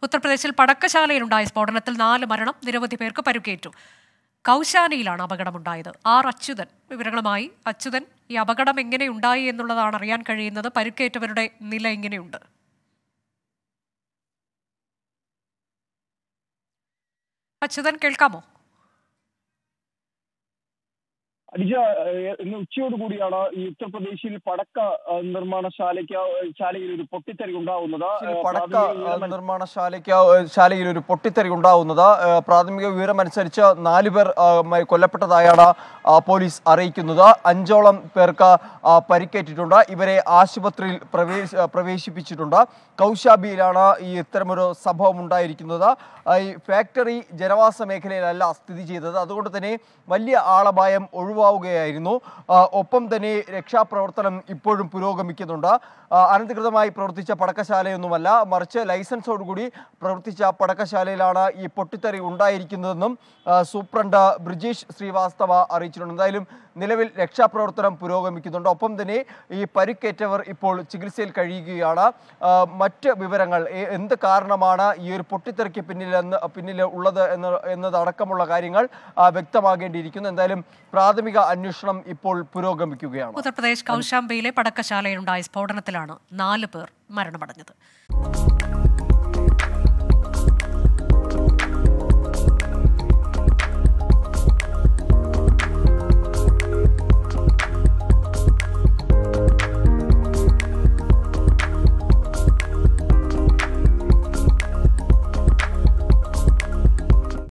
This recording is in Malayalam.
ഉത്തർപ്രദേശിൽ പടക്കശാലയിലുണ്ടായ സ്ഫോടനത്തിൽ 4 മരണം, നിരവധി പേർക്ക് പരുക്കേറ്റു. കൗശാനിയിലാണ് അപകടമുണ്ടായത്. അച്യുതൻ വിവരങ്ങളുമായി. അച്യുതൻ, ഈ അപകടം എങ്ങനെയുണ്ടായി എന്നുള്ളതാണ് അറിയാൻ കഴിയുന്നത്. പരുക്കേറ്റവരുടെ നില എങ്ങനെയുണ്ട്? അച്യുതൻ, കേൾക്കാമോ? അടിജ, ഇന്ന് ഉച്ചയോടുകൂടിയാണ് ഈ ഉത്തർപ്രദേശിൽ പടക്ക നിർമ്മാണശാലയിൽ ഒരു പൊട്ടിത്തെറി ഉണ്ടാവുന്നത്. ശാലയിൽ ഒരു പൊട്ടിത്തെറി ഉണ്ടാവുന്നത് പ്രാഥമിക വിവരമനുസരിച്ച് 4 പേർ കൊല്ലപ്പെട്ടതായാണ് പോലീസ് അറിയിക്കുന്നത്. 5ഓളം പേർക്ക് പരിക്കേറ്റിട്ടുണ്ട്. ഇവരെ ആശുപത്രിയിൽ പ്രവേശിപ്പിച്ചിട്ടുണ്ട്. കൗശാബിയിലാണ് ഈ ഇത്തരമൊരു സംഭവം ഉണ്ടായിരിക്കുന്നത്. ഈ ഫാക്ടറി ജനവാസ മേഖലയിലല്ല സ്ഥിതി ചെയ്തത്. അതുകൊണ്ട് തന്നെ വലിയ ആളപായം ഒഴിവാവുകയായിരുന്നു. ഒപ്പം തന്നെ രക്ഷാപ്രവർത്തനം ഇപ്പോഴും പുരോഗമിക്കുന്നുണ്ട്. അനധികൃതമായി പ്രവർത്തിച്ച പടക്കശാലയൊന്നുമല്ല, മറിച്ച് ലൈസൻസോടുകൂടി പ്രവർത്തിച്ച പടക്കശാലയിലാണ് ഈ പൊട്ടിത്തെറി ഉണ്ടായിരിക്കുന്നതെന്നും സൂപ്രണ്ട് ബ്രിജേഷ് ശ്രീവാസ്തവ അറിയിച്ചിട്ടുണ്ട്. എന്തായാലും നിലവിൽ രക്ഷാപ്രവർത്തനം പുരോഗമിക്കുന്നുണ്ട്. ഒപ്പം തന്നെ ഈ പരിക്കേറ്റവർ ഇപ്പോൾ ചികിത്സയിൽ കഴിയുകയാണ്. മറ്റ് വിവരങ്ങൾ, എന്ത് കാരണമാണ് ഈ ഒരു പൊട്ടിത്തെറിക്ക് പിന്നിൽ ഉള്ളത് എന്നതടക്കമുള്ള കാര്യങ്ങൾ വ്യക്തമാകേണ്ടിയിരിക്കുന്നു. എന്തായാലും പ്രാഥമിക അന്വേഷണം ഇപ്പോൾ പുരോഗമിക്കുകയാണ്. ഉത്തർപ്രദേശ് കൗശാംബിയിലെ പടക്കശാലയിലുണ്ടായ സ്ഫോടനത്തിലാണ് 4 പേർ മരണമടഞ്ഞത്.